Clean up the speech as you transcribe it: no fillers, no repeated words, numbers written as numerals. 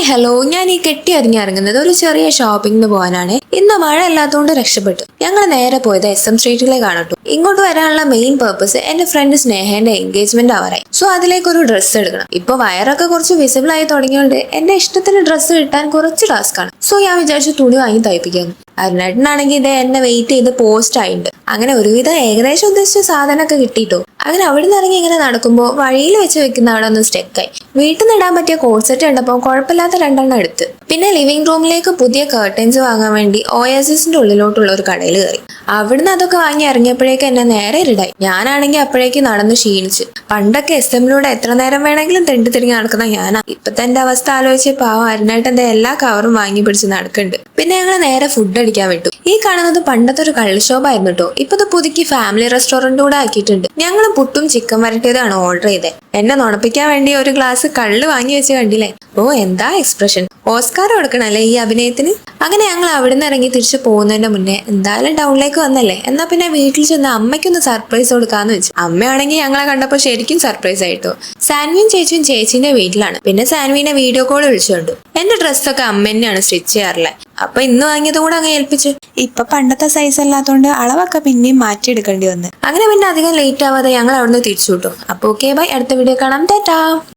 Hello, ഞാൻ ഈ കെട്ടി ഇറങ്ങുന്നത് ഒരു ചെറിയ ഷോപ്പിങ്ങിന് പോകാനാണ്. ഇന്ന് മഴ അല്ലാത്തതുകൊണ്ട് രക്ഷപ്പെട്ടു. ഞങ്ങൾ നേരെ പോയത് SM സ്ട്രീറ്റിലേക്കാണ് കേട്ടോ. ഇങ്ങോട്ട് വരാനുള്ള മെയിൻ പർപ്പസ് എന്റെ ഫ്രണ്ട് സ്നേഹന്റെ എൻഗേജ്മെന്റ് ആവാറായി. സോ അതിലേക്ക് ഒരു ഡ്രസ്സ് എടുക്കണം. ഇപ്പൊ വയറൊക്കെ കുറച്ച് വിസിബിൾ ആയി തുടങ്ങിയോണ്ട് എന്റെ ഇഷ്ടത്തിന് ഡ്രസ്സ് കിട്ടാൻ കുറച്ച് ടാസ്ക് ആണ്. സോ ഞാൻ വിചാരിച്ചു തുണി വാങ്ങി തയ്പ്പിക്കാന്ന്. അരുണേട്ടനാണെങ്കിൽ ഇത് എന്നെ വെയിറ്റ് ചെയ്ത് പോസ്റ്റ് ആയിട്ടുണ്ട്. അങ്ങനെ ഒരുവിധം ഏകദേശം ഉദ്ദേശിച്ച സാധനമൊക്കെ കിട്ടിട്ടോ. അങ്ങനെ അവിടെ നിന്ന് ഇറങ്ങി ഇങ്ങനെ നടക്കുമ്പോൾ വഴിയിൽ വെച്ച് വെക്കുന്ന അവിടെ ഒന്ന് സ്റ്റെക്കായി. വീട്ടിൽ നിന്ന് ഇടാൻ പറ്റിയ കോഡ് സെറ്റ് കണ്ടപ്പോൾ കുഴപ്പമില്ലാത്ത രണ്ടെണ്ണം എടുത്ത്. പിന്നെ ലിവിംഗ് റൂമിലേക്ക് പുതിയ കർട്ടൻസ് വാങ്ങാൻ വേണ്ടി OSSന്റെ ഉള്ളിലോട്ടുള്ള ഒരു കടയിൽ കയറി. അവിടുന്ന് അതൊക്കെ വാങ്ങി ഇറങ്ങിയപ്പോഴേക്ക് എന്നെ നേരെ ഇടായി. ഞാനാണെങ്കിൽ അപ്പോഴേക്ക് നടന്ന് ക്ഷീണിച്ച്. പണ്ടൊക്കെ SM-ലൂടെ എത്ര നേരം വേണമെങ്കിലും തെണ്ടി തിരിഞ്ഞ് നടക്കുന്ന ഞാനാ. ഇപ്പത്തെ എന്റെ അവസ്ഥ ആലോചിച്ച് പാവം അരുണേട്ടന്റെ എല്ലാ കവറും വാങ്ങി പിടിച്ച് നടക്കുന്നുണ്ട്. പിന്നെ ഞങ്ങൾ നേരെ ഫുഡ് അടിക്കാൻ വിട്ടു. ഈ കാണുന്നത് പണ്ടത്തെ ഒരു കള്ള് ഷോപ്പായിരുന്നു കേട്ടോ. ഇപ്പൊ ഇത് പുതുക്കി ഫാമിലി റെസ്റ്റോറന്റ് കൂടെ ആക്കിയിട്ടുണ്ട്. ഞങ്ങൾ പുട്ടും ചിക്കൻ വരട്ടിയതാണ് ഓർഡർ ചെയ്തത്. എന്നെ നുണപ്പിക്കാൻ വേണ്ടി ഒരു ഗ്ലാസ് കള്ള് വാങ്ങി വെച്ച് കണ്ടില്ലേ? ഓ എന്താ എക്സ്പ്രഷൻ! ഓസ്കാർ കൊടുക്കണല്ലേ ഈ അഭിനയത്തിന്. അങ്ങനെ ഞങ്ങൾ അവിടുന്ന് ഇറങ്ങി തിരിച്ചു പോകുന്നതിന്റെ മുന്നേ എന്തായാലും ടൗണിലേക്ക് വന്നല്ലേ, എന്നാ പിന്നെ വീട്ടിൽ ചെന്ന് അമ്മയ്ക്കൊന്ന് സർപ്രൈസ് കൊടുക്കാന്ന് വെച്ചു. അമ്മയാണെങ്കിൽ ഞങ്ങളെ കണ്ടപ്പോൾ ശരിക്കും സർപ്രൈസ് ആയിട്ടോ. സാൻവിയും ചേച്ചിയും ചേച്ചീന്റെ വീട്ടിലാണ്. പിന്നെ സാൻവിനെ വീഡിയോ കോൾ വിളിച്ചുകൊണ്ടു. എന്റെ ഡ്രസ്സൊക്കെ അമ്മ തന്നെയാണ് സ്റ്റിച്ച് ചെയ്യാറില്ല. അപ്പൊ ഇന്ന് വാങ്ങിയത് കൂടെ അങ്ങ് ഏൽപ്പിച്ചു. ഇപ്പൊ പണ്ടത്തെ സൈസ് അല്ലാത്തോണ്ട് അളവൊക്കെ പിന്നെയും മാറ്റിയെടുക്കേണ്ടി വന്ന്. അങ്ങനെ പിന്നെ അധികം ലേറ്റ് ആവാതെ ഞങ്ങൾ അവിടുന്ന് തിരിച്ചു വിട്ടു. അപ്പൊ ഓക്കെ ബൈ, അടുത്ത വീഡിയോ കാണാം. ടാറ്റാ.